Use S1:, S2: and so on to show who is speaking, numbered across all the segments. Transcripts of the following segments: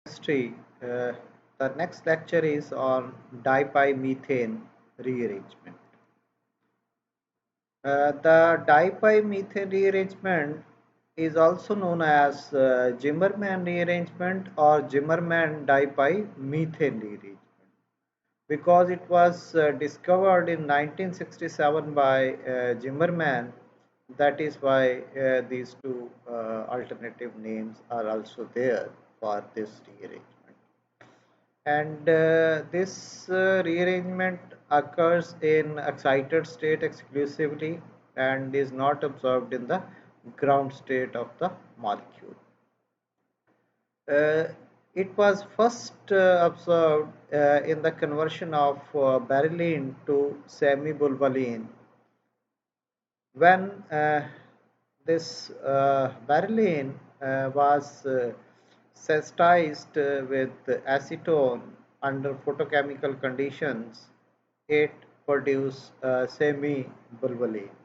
S1: History. Uh, the next lecture is on dipymethane rearrangement. The dipymethane rearrangement is also known as Zimmermann rearrangement or Zimmermann dipymethane rearrangement because it was discovered in 1967 by Zimmermann. That is why these two alternative names are also there for this rearrangement. And this rearrangement occurs in excited state exclusively and is not observed in the ground state of the molecule. Uh, it was first observed in the conversion of berylline to semibulbalene when this berylline was sensitized with acetone under photochemical conditions, it produced semi-bulbalene.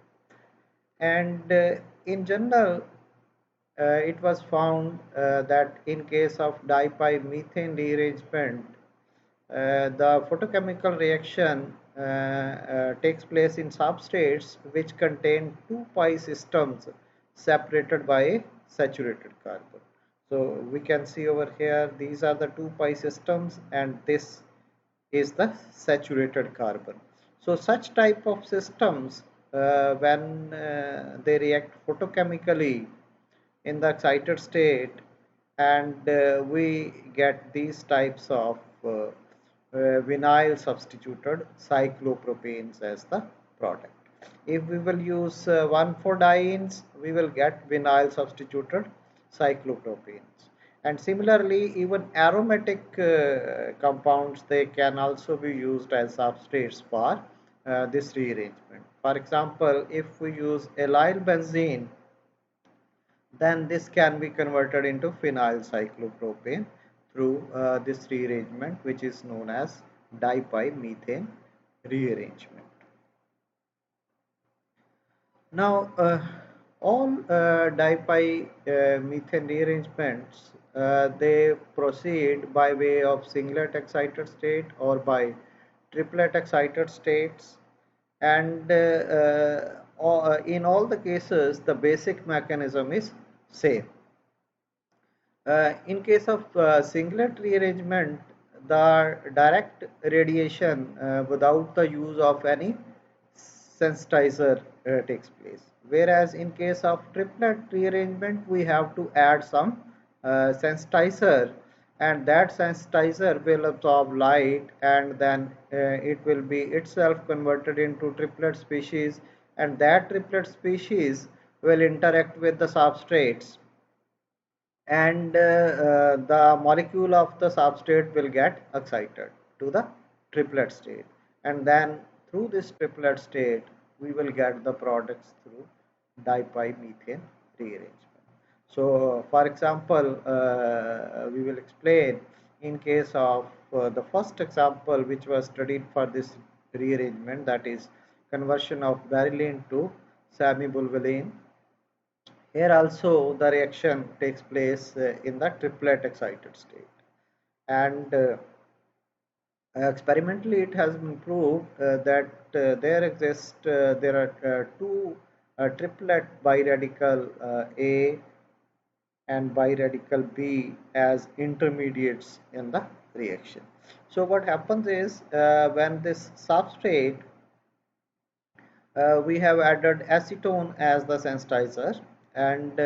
S1: And in general, it was found that in case of dipymethane rearrangement, the photochemical reaction takes place in substrates which contain two pi systems separated by a saturated carbon. So we can see over here these are the two pi systems and this is the saturated carbon. So such type of systems when they react photochemically in the excited state and we get these types of vinyl substituted cyclopropanes as the product. If we will use 1,4-dienes, we will get vinyl substituted cyclopropanes. And similarly, even aromatic compounds, they can also be used as substrates for this rearrangement. For example, if we use allyl benzene, then this can be converted into phenyl cyclopropane through this rearrangement, which is known as dipymethane rearrangement. Now, all dipymethane rearrangements they proceed by way of singlet excited state or by triplet excited states, and in all the cases, the basic mechanism is same. In case of singlet rearrangement, the direct radiation without the use of any sensitizer takes place. Whereas in case of triplet rearrangement, we have to add some sensitizer, and that sensitizer will absorb light and then it will be itself converted into triplet species, and that triplet species will interact with the substrates, and the molecule of the substrate will get excited to the triplet state, and then through this triplet state we will get the products through dipymethane rearrangement. So for example, we will explain in case of the first example which was studied for this rearrangement, that is conversion of berylline to semibulbalene. Here also the reaction takes place in the triplet excited state, and experimentally it has been proved that there are two triplet biradical A and biradical B as intermediates in the reaction. So what happens is when this substrate we have added acetone as the sensitizer, and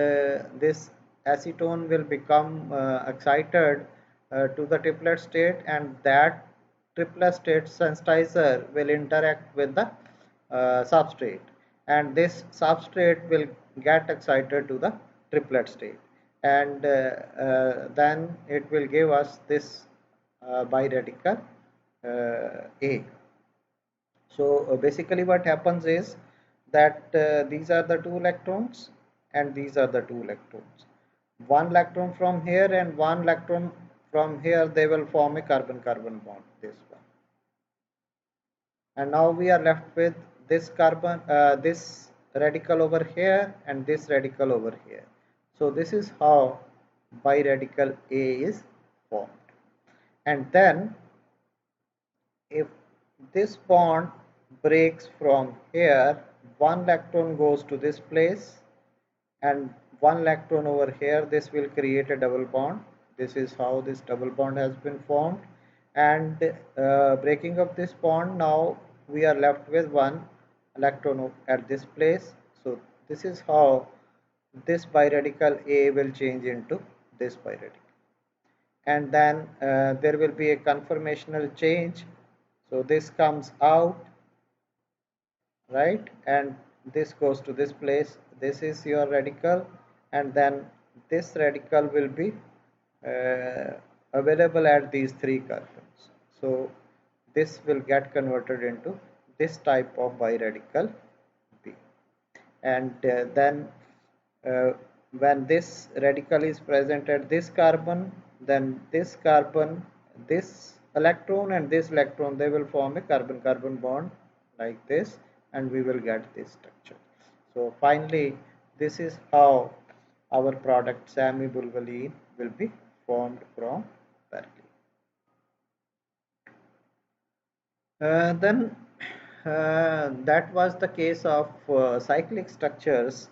S1: this acetone will become excited to the triplet state, and that triplet state sensitizer will interact with the substrate, and this substrate will get excited to the triplet state, and then it will give us this biradical A. So basically what happens is that these are the two electrons and these are the two electrons. One electron from here and one electron from here, they will form a carbon-carbon bond, this one. And now we are left with this carbon, this radical over here and this radical over here. So this is how biradical A is formed. And then if this bond breaks from here, one electron goes to this place and one electron over here, this will create a double bond. This is how this double bond has been formed. And breaking up this bond, now we are left with one electron at this place. So this is how this biradical A will change into this biradical. And then there will be a conformational change. So this comes out, right, and this goes to this place. This is your radical, and then this radical will be uh, available at these three carbons. So this will get converted into this type of biradical B. And then uh, when this radical is present at this carbon, then this carbon, this electron and this electron, they will form a carbon-carbon bond like this, and we will get this structure. So finally, this is how our product samibulvalene will be formed from beryllium. Then that was the case of cyclic structures.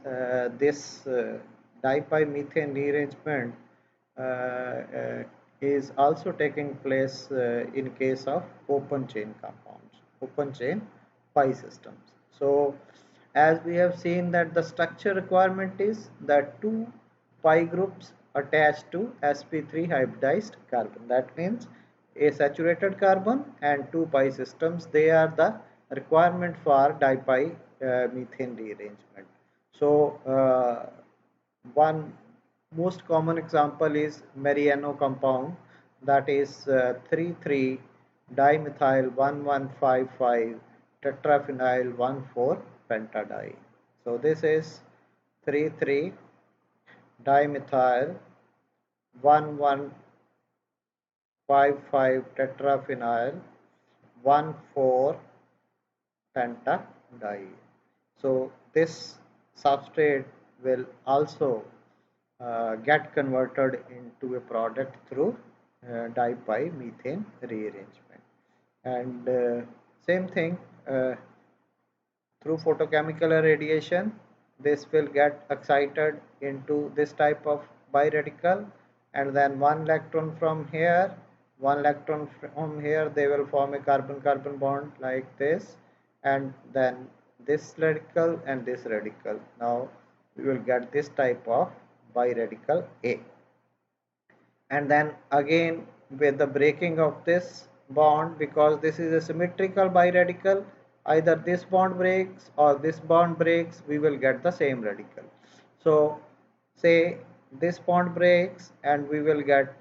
S1: This dipymethane rearrangement is also taking place in case of open chain compounds, open chain pi systems. So as we have seen that the structure requirement is that two pi groups attached to sp3 hybridized carbon. That means a saturated carbon and two pi systems, they are the requirement for dipi methane rearrangement. So one most common example is Mariano compound, that is 3,3 dimethyl 1,1,5,5 tetraphenyl 1,4 pentadiene. So this is 3,3 dimethyl 1,1,5,5 tetraphenyl 1,4 pentadiene. So this substrate will also get converted into a product through dipymethane rearrangement. And same thing, through photochemical irradiation, this will get excited into this type of biradical, and then one electron from here, one electron from here, they will form a carbon-carbon bond like this, and then this radical and this radical. Now we will get this type of biradical A. And then again with the breaking of this bond, because this is a symmetrical biradical, either this bond breaks or this bond breaks, we will get the same radical. So say this bond breaks and we will get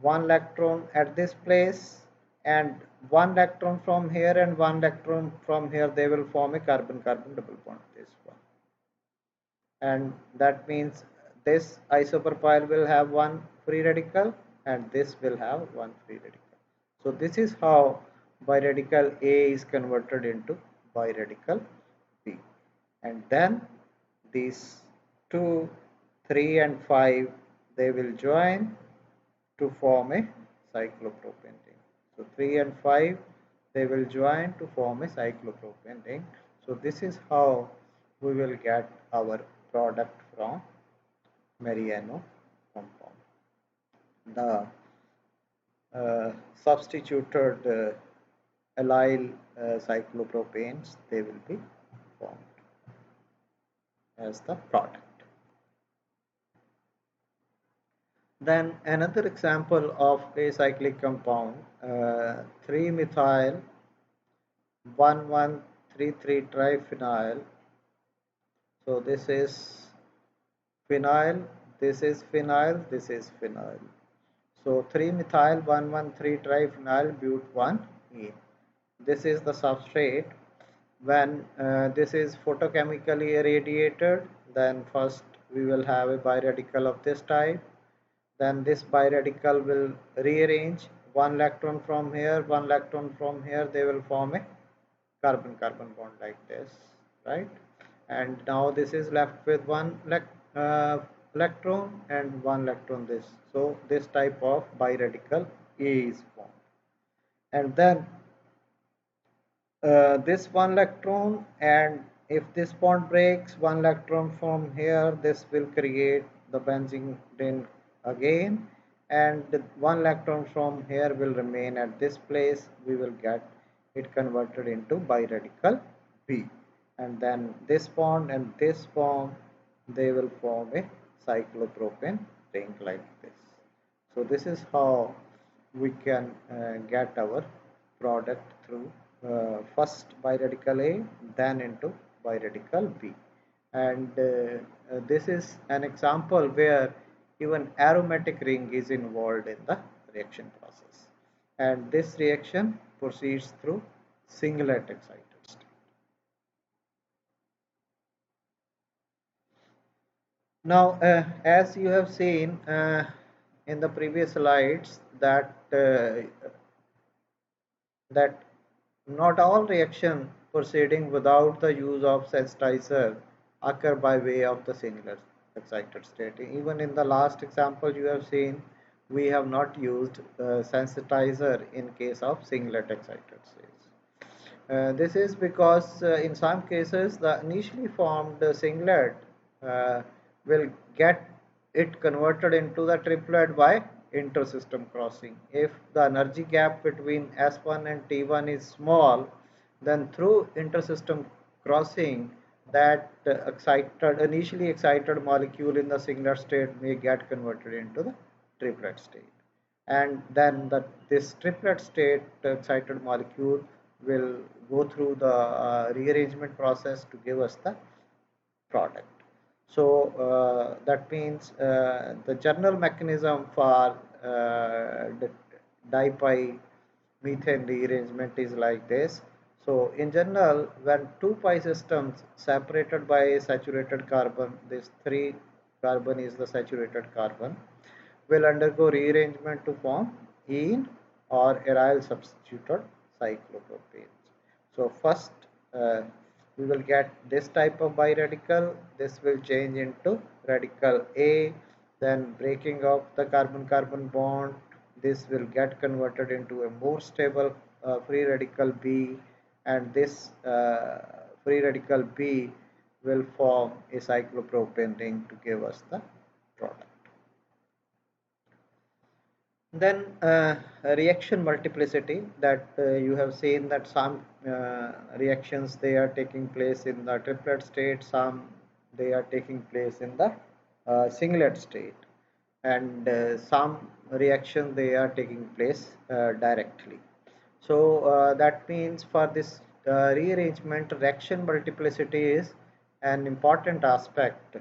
S1: one electron at this place, and one electron from here and one electron from here, they will form a carbon-carbon double bond, this one. And that means this isopropyl will have one free radical and this will have one free radical. So this is how biradical A is converted into biradical B. And then these 2, 3 and 5, they will join to form a cyclopropane ring. So 3 and 5, they will join to form a cyclopropane ring. So this is how we will get our product from Mariano compound. The substituted allyl cyclopropanes, they will be formed as the product. Then another example of a cyclic compound, 3-methyl 1,1,3,3 triphenyl. So this is phenyl, this is phenyl, this is phenyl. So 3-methyl 1,1,3 triphenyl but1-ene. This is the substrate. When this is photochemically irradiated, then first we will have a biradical of this type. Then this biradical will rearrange one electron from here, one electron from here, they will form a carbon-carbon bond like this, right? And now this is left with one electron and one electron this. So this type of biradical A is formed. And then this one electron, and if this bond breaks one electron from here, this will create the benzene ring again, and one electron from here will remain at this place. We will get it converted into biradical B, and then this bond and this bond, they will form a cyclopropane ring like this. So this is how we can get our product through first biradical A, then into biradical B. And this is an example where even aromatic ring is involved in the reaction process. And this reaction proceeds through singlet excited state. Now, as you have seen in the previous slides, that not all reaction proceeding without the use of sensitizer occur by way of the singlet excited state. Even in the last example you have seen, we have not used sensitizer in case of singlet excited states. This is because in some cases the initially formed singlet uh, will get it converted into the triplet by intersystem crossing. If the energy gap between S1 and T1 is small, then through intersystem crossing, that initially excited molecule in the singlet state may get converted into the triplet state, and then this triplet state excited molecule will go through the rearrangement process to give us the product. So that means the general mechanism for the methane rearrangement is like this. So in general, when two pi systems separated by a saturated carbon, this 3 carbon is the saturated carbon, will undergo rearrangement to form ene or aryl substituted cyclopropanes. So first we will get this type of biradical. This will change into radical A, then breaking of the carbon-carbon bond. This will get converted into a more stable free radical B, and this free radical B will form a cyclopropane ring to give us the product. Then reaction multiplicity, that you have seen that some reactions they are taking place in the triplet state, some they are taking place in the singlet state, and some reaction they are taking place directly. So that means for this rearrangement, reaction multiplicity is an important aspect,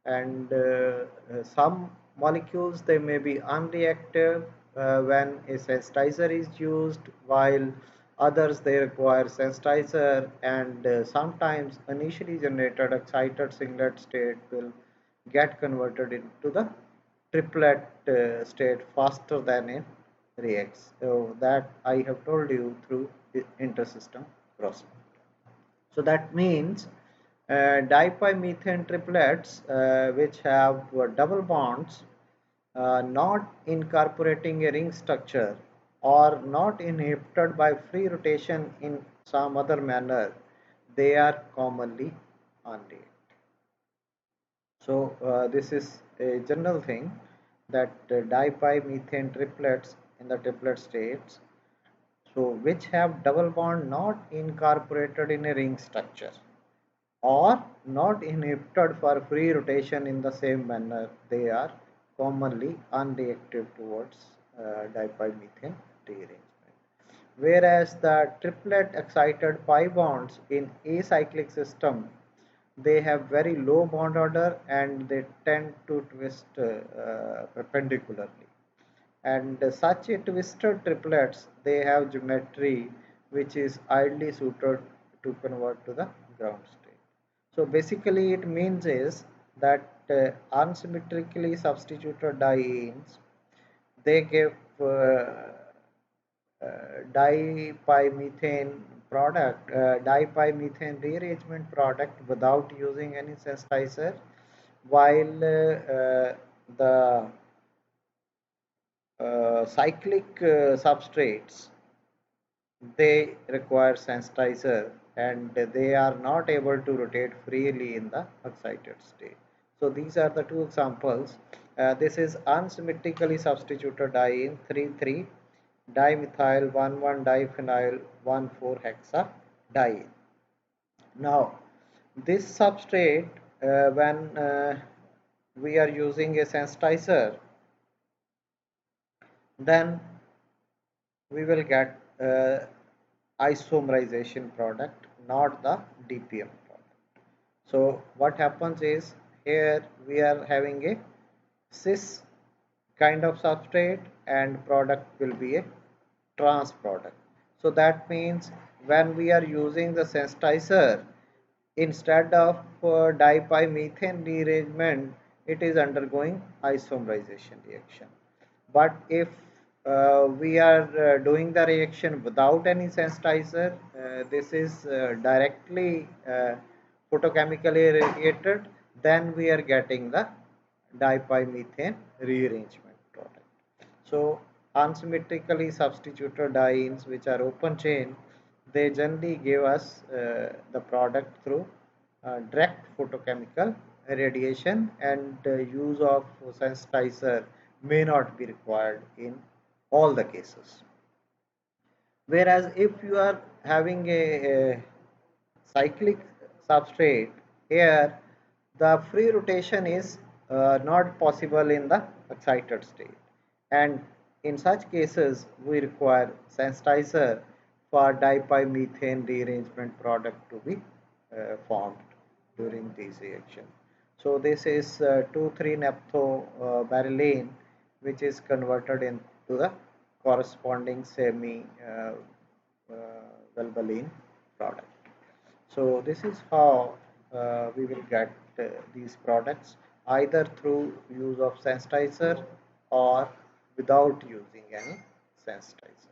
S1: and some molecules they may be unreactive when a sensitizer is used, while others they require sensitizer, and sometimes initially generated excited singlet state will get converted into the triplet state faster than it reacts. So that I have told you through intersystem crossing. So that means dipymethane triplets which have double bonds not incorporating a ring structure or not inhibited by free rotation in some other manner, they are commonly unreacted. So this is a general thing, that dipymethane triplets in the triplet states, so which have double bond not incorporated in a ring structure or not inhibited for free rotation in the same manner, they are commonly unreactive towards dipymethane rearrangement. Whereas the triplet excited pi bonds in acyclic system, they have very low bond order and they tend to twist perpendicularly. And such a twisted triplets, they have geometry which is ideally suited to convert to the ground state. So basically it means is that unsymmetrically substituted dienes, they give dipymethane dipymethane rearrangement product without using any sensitizer, while the cyclic substrates, they require sensitizer and they are not able to rotate freely in the excited state. So these are the two examples. This is unsymmetrically substituted diene 3,3 dimethyl 1,1 diphenyl 1,4 hexadiene. Now this substrate, when we are using a sensitizer, then we will get isomerization product, not the DPM product. So what happens is, here we are having a cis kind of substrate and product will be a trans product. So that means when we are using the sensitizer, instead of dipymethane rearrangement, it is undergoing isomerization reaction. But if we are doing the reaction without any sensitizer, this is directly photochemically irradiated, then we are getting the dipymethane rearrangement product. So unsymmetrically substituted dienes which are open chain, they generally give us the product through direct photochemical radiation, and use of sensitizer may not be required in all the cases. Whereas if you are having a cyclic substrate, here the free rotation is not possible in the excited state, and in such cases we require sensitizer for dipymethane rearrangement product to be formed during these reactions. So this is 2,3-naphthoberylene, which is converted into the corresponding semi valvoline product. So this is how we will get these products, either through use of sensitizer or without using any sensitizer.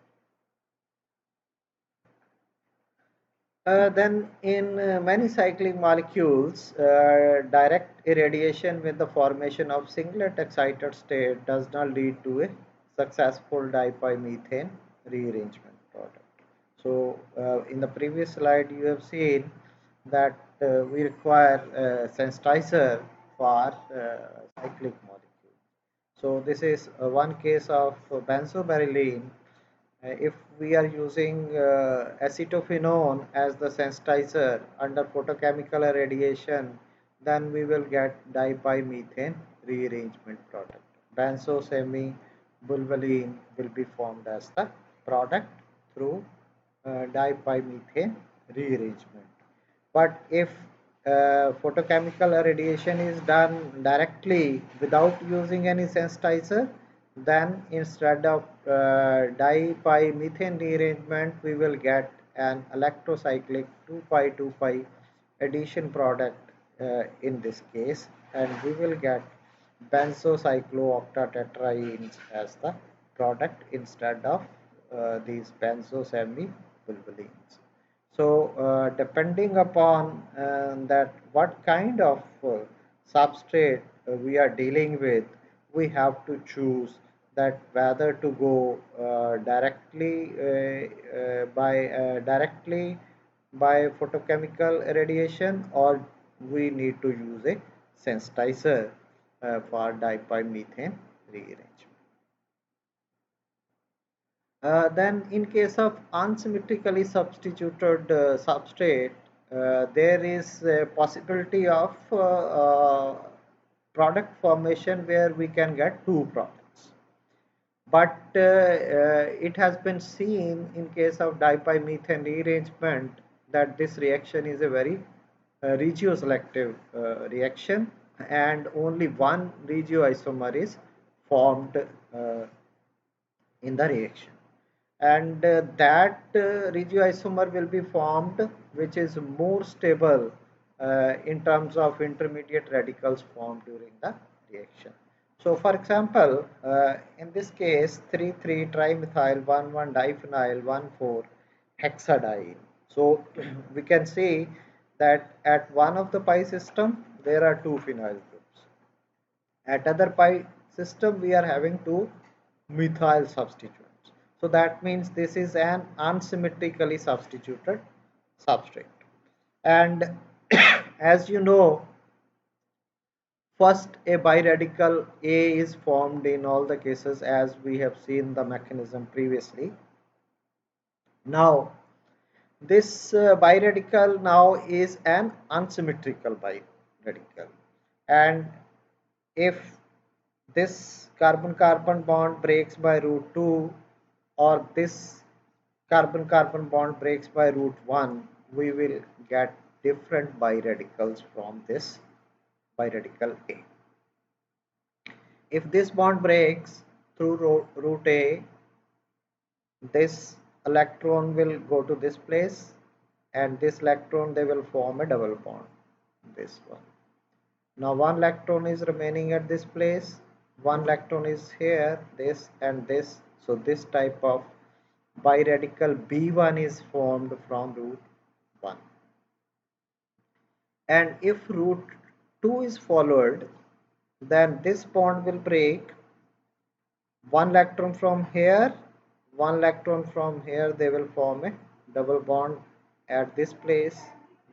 S1: Then in many cyclic molecules, direct irradiation with the formation of singlet excited state does not lead to a successful dipymethane rearrangement product. So in the previous slide you have seen that we require sensitizer for cyclic molecules. So this is one case of benzoberylene. If we are using acetophenone as the sensitizer under photochemical irradiation, then we will get dipymethane rearrangement product. Benzosemi-bulvaline will be formed as the product through dipymethane rearrangement. But if photochemical irradiation is done directly without using any sensitizer, then instead of dipymethane rearrangement, we will get an electrocyclic 2,5,2,5 addition product in this case, and we will get benzocyclooctatetraenes as the product instead of these benzosemi-bulvalines. So depending upon that what kind of substrate we are dealing with, we have to choose that whether to go directly by photochemical irradiation, or we need to use a sensitizer for dipymethane rearrangement. Then in case of unsymmetrically substituted substrate, there is a possibility of product formation where we can get two products. But it has been seen in case of dipymethane rearrangement that this reaction is a very regioselective reaction, and only one regioisomer is formed in the reaction, and that regioisomer will be formed which is more stable in terms of intermediate radicals formed during the reaction. So for example, in this case 3,3 trimethyl 1,1 diphenyl 1,4 hexadiene. So we can see that at one of the pi system there are two phenyl groups, At other pi system we are having two methyl substituents. So that means this is an unsymmetrically substituted substrate. And as you know, first a biradical A is formed in all the cases, as we have seen the mechanism previously. Now this biradical now is an unsymmetrical biradical, and if this carbon carbon bond breaks by root 2, or this carbon carbon bond breaks by root 1, we will get different biradicals from this biradical A. If this bond breaks through root A, this electron will go to this place, and this electron, they will form a double bond, this one. Now one electron is remaining at this place, one electron is here, this and this. So this type of biradical B1 is formed from root 1. And if root 2 is followed, then this bond will break. One electron from here, one electron from here, they will form a double bond at this place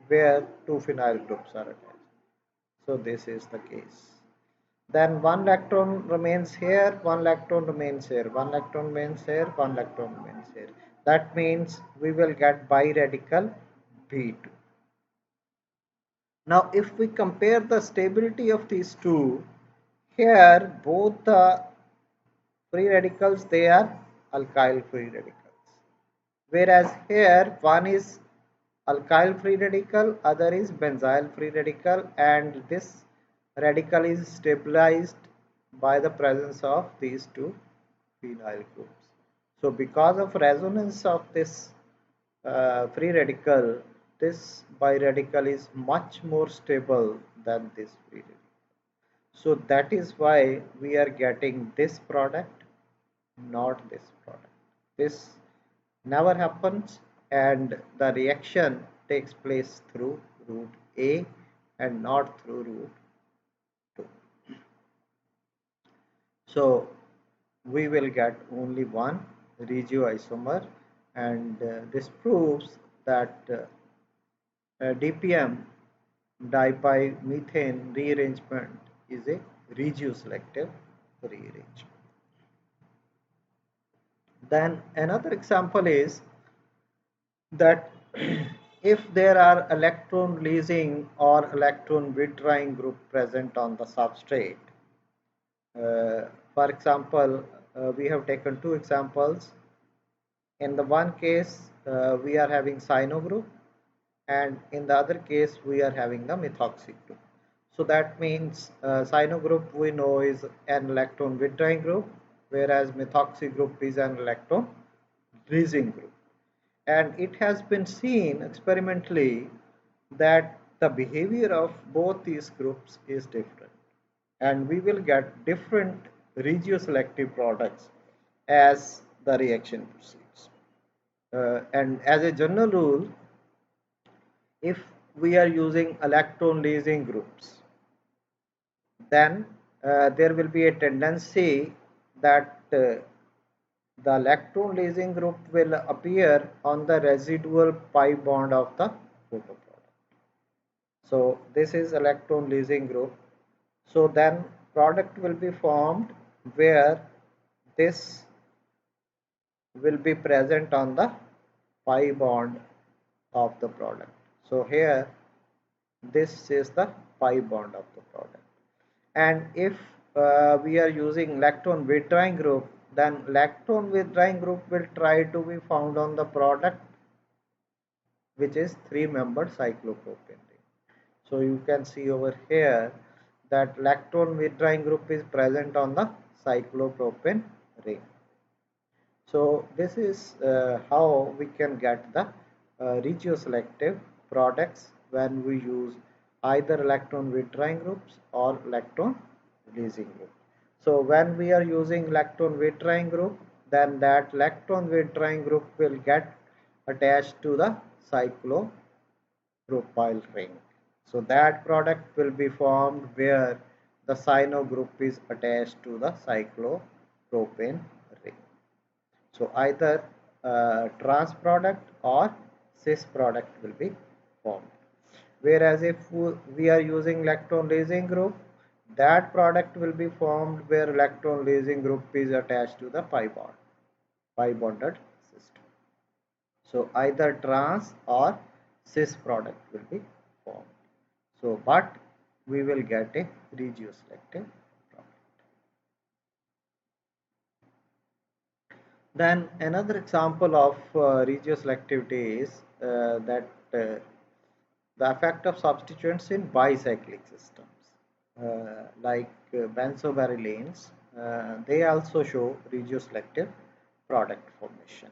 S1: where two phenyl groups are attached. So this is the case. Then one electron remains here, one electron remains here, one electron remains here, one electron remains here. That means we will get biradical B2. Now if we compare the stability of these two, here both the free radicals, they are alkyl free radicals, whereas here one is alkyl free radical, other is benzyl free radical, and this radical is stabilized by the presence of these two phenyl groups. So because of resonance of this free radical, this biradical is much more stable than this free radical. So that is why we are getting this product, not this product. This never happens, and the reaction takes place through root A and not through root 2. So we will get only one regioisomer, and this proves that DPM, dipymethane rearrangement, is a regioselective rearrangement. Then another example is that if there are electron leasing or electron withdrawing group present on the substrate, for example, we have taken two examples. In the one case, we are having cyano group, and in the other case, we are having the methoxy group. So that means cyano group we know is an electron withdrawing group, whereas methoxy group is an electron leasing group. And it has been seen experimentally that the behavior of both these groups is different, and we will get different regioselective products as the reaction proceeds. And as a general rule, if we are using electron leasing groups, then there will be a tendency that the electron leasing group will appear on the residual pi bond of the photoproduct. So this is electron leasing group. So then product will be formed where this will be present on the pi bond of the product. So here this is the pi bond of the product. And if we are using electron withdrawing group, then electron withdrawing group will try to be found on the product, which is 3-membered cyclopropane ring. So you can see over here that electron withdrawing group is present on the cyclopropane ring. So this is how we can get the regioselective products when we use either electron withdrawing groups or electron releasing group. So when we are using electron withdrawing group, then that electron withdrawing group will get attached to the cyclopropyl ring. So that product will be formed where the cyano group is attached to the cyclopropane ring. So either trans product or cis product will be formed. Whereas if we are using electron lysine group, that product will be formed where electron lysine group is attached to the pi bonded system. So either trans or cis product will be formed. So but we will get a regioselective product. Then another example of regioselectivity is that the effect of substituents in bicyclic systems like benzobarylenes, they also show regioselective product formation.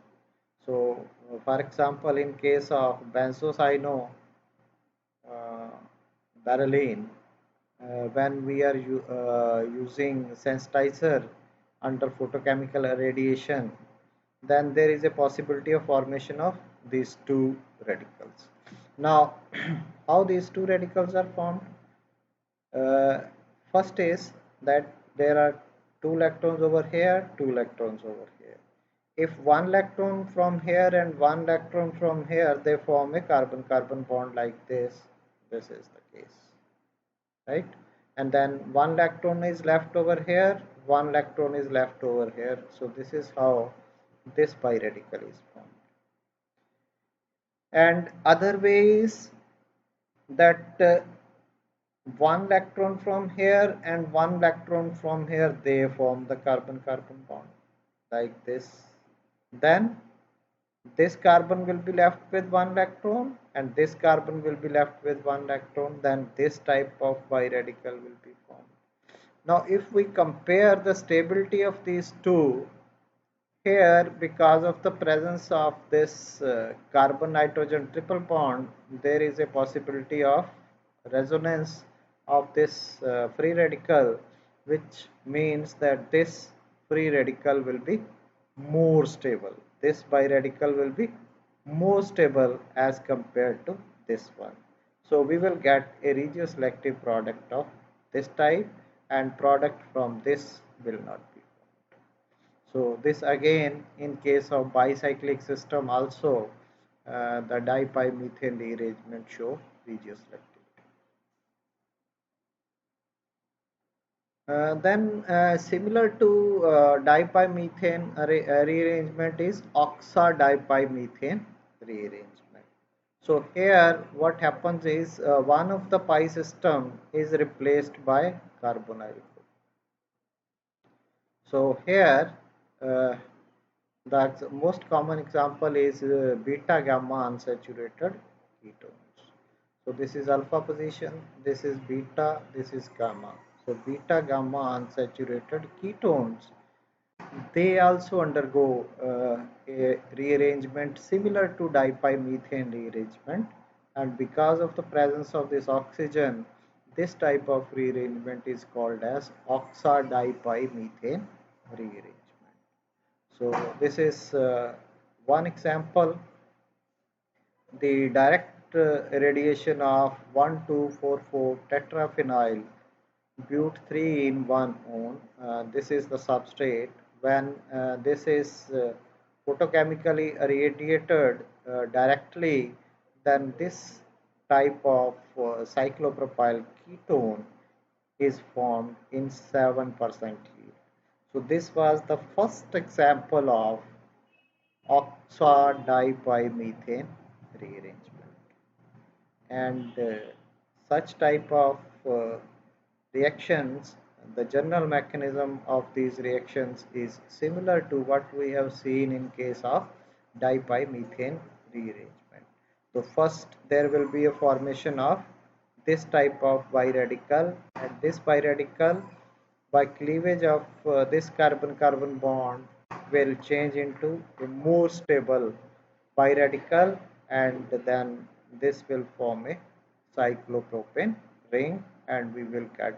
S1: So for example, in case of benzocyano uh, barylene, when we are using sensitizer under photochemical irradiation, then there is a possibility of formation of these two radicals. Now, how these two radicals are formed? Uh, First is that there are two electrons over here, two electrons over here. If one electron from here and one electron from here, they form a carbon-carbon bond like this. This is the case, right? And then one electron is left over here, one electron is left over here. So this is how this pi radical is formed. And other ways that one electron from here and one electron from here, they form the carbon-carbon bond like this. Then this carbon will be left with one electron and this carbon will be left with one electron. Then this type of biradical will be formed. Now if we compare the stability of these two, here because of the presence of this carbon nitrogen triple bond, there is a possibility of resonance of this free radical, which means that this free radical will be more stable. This biradical will be more stable as compared to this one. So we will get a regioselective product of this type, and product from this will not be. So this again in case of bicyclic system also the dipi-methane rearrangement show regioselectivity. Then similar to dipi-methane rearrangement is oxo-dipi-methane rearrangement. So here what happens is one of the pi system is replaced by carbonyl group. So here uh, the most common example is beta gamma unsaturated ketones. So this is alpha position, this is beta, this is gamma. So beta gamma unsaturated ketones, they also undergo a rearrangement similar to dipi-methane rearrangement, and because of the presence of this oxygen, this type of rearrangement is called as oxo-dipi-methane rearrangement. So this is one example. The direct irradiation of 1244 tetraphenyl but 3 in 1 on. This is the substrate. When this is photochemically irradiated directly, then this type of cyclopropyl ketone is formed in 7% yield. So this was the first example of oxo-dipi-methane rearrangement. And such type of reactions, the general mechanism of these reactions is similar to what we have seen in case of dipi-methane rearrangement. So first there will be a formation of this type of biradical, and this biradical by cleavage of this carbon-carbon bond will change into a more stable biradical, and then this will form a cyclopropane ring, and we will get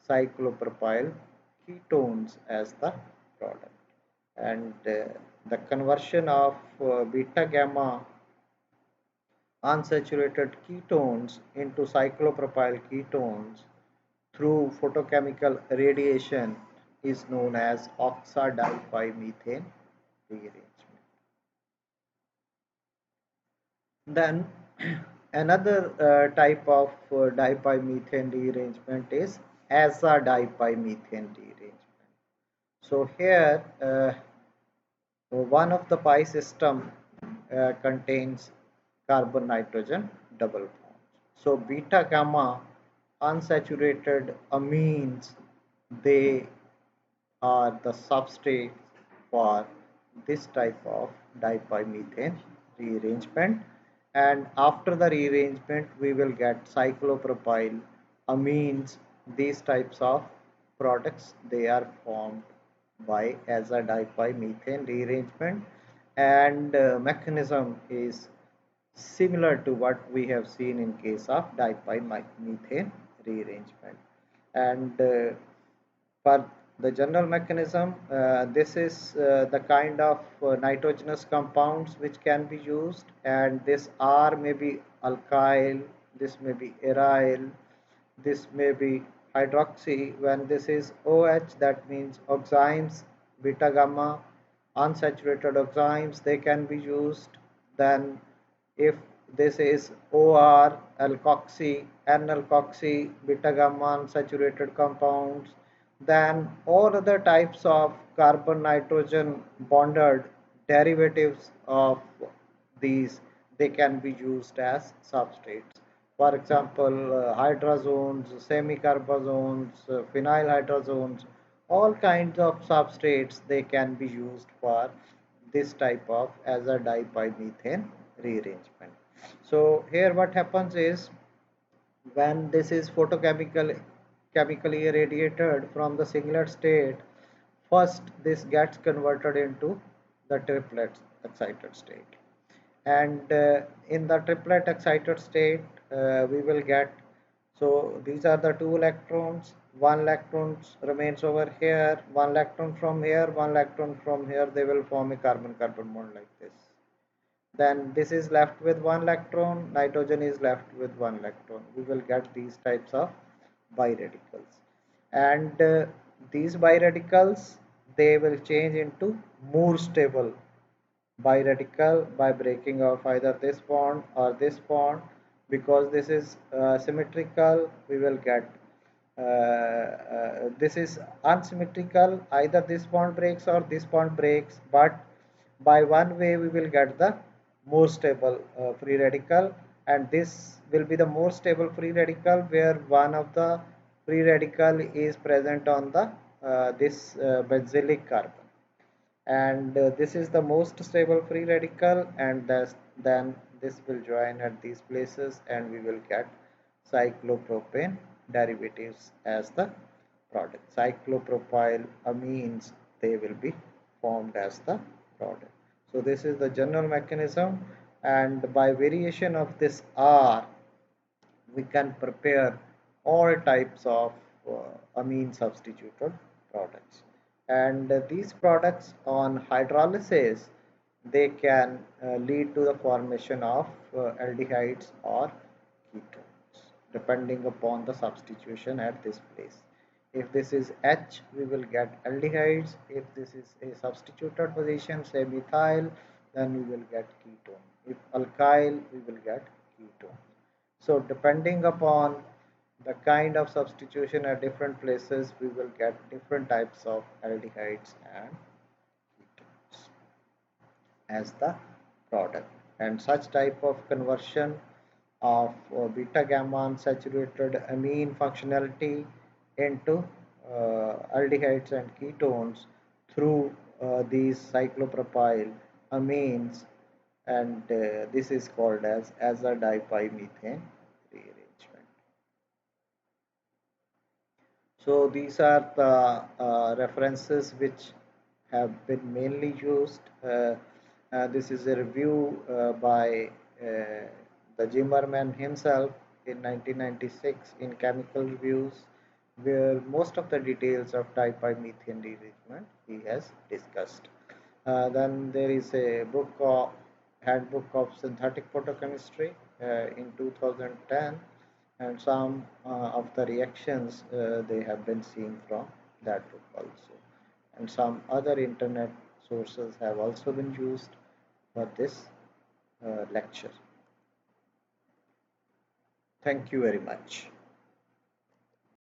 S1: cyclopropyl ketones as the product. And the conversion of beta gamma unsaturated ketones into cyclopropyl ketones through photochemical radiation is known as oxidipymethane rearrangement. Then another type of dipymethane rearrangement is azadipymethane rearrangement. So here one of the pi system contains carbon nitrogen double bonds. So beta gamma unsaturated amines, they are the substrate for this type of dipymethane rearrangement, and after the rearrangement we will get cyclopropyl amines. These types of products, they are formed by as a dipymethane rearrangement, and mechanism is similar to what we have seen in case of dipymethane rearrangement. And for the general mechanism, this is the kind of nitrogenous compounds which can be used, and this R may be alkyl, this may be aryl, this may be hydroxy. When this is OH, that means oximes, beta gamma, unsaturated oximes, they can be used. Then if this is OR, alkoxy, N-alkoxy, beta gamma unsaturated compounds, then all other types of carbon nitrogen bonded derivatives of these, they can be used as substrates. For example, hydrazones, semicarbazones, phenyl hydrazones, all kinds of substrates, they can be used for this type of as a dipymethane rearrangement. So here what happens is, when this is chemically irradiated from the singlet state, first this gets converted into the triplet excited state, and in the triplet excited state we will get, so these are the two electrons, one electron remains over here, one electron from here, one electron from here, they will form a carbon carbon bond like this. Then this is left with one electron, nitrogen is left with one electron. We will get these types of biradicals, and these biradicals, they will change into more stable biradical by breaking of either this bond or this bond. Because this is symmetrical, we will get this is unsymmetrical, either this bond breaks or this bond breaks, but by one way we will get the more stable free radical, and this will be the more stable free radical where one of the free radical is present on the this benzylic carbon, and this is the most stable free radical, and then this will join at these places and we will get cyclopropane derivatives as the product. Cyclopropyl amines, they will be formed as the product. So this is the general mechanism, and by variation of this R, we can prepare all types of amine substituted products, and these products on hydrolysis, they can lead to the formation of aldehydes or ketones depending upon the substitution at this place. If this is H, we will get aldehydes. If this is a substituted position, say methyl, then we will get ketone. If alkyl, we will get ketone. So depending upon the kind of substitution at different places, we will get different types of aldehydes and ketones as the product. And such type of conversion of beta gamma unsaturated amine functionality into aldehydes and ketones through these cyclopropyl amines, and this is called as azadipymethane rearrangement. So these are the references which have been mainly used. This is a review by the Zimmerman himself in 1996 in Chemical Reviews, where most of the details of dipymethane rearrangement he has discussed. Then there is a book of Handbook of Synthetic Photochemistry in 2010, and some of the reactions they have been seen from that book also, and some other internet sources have also been used for this lecture. Thank you very much.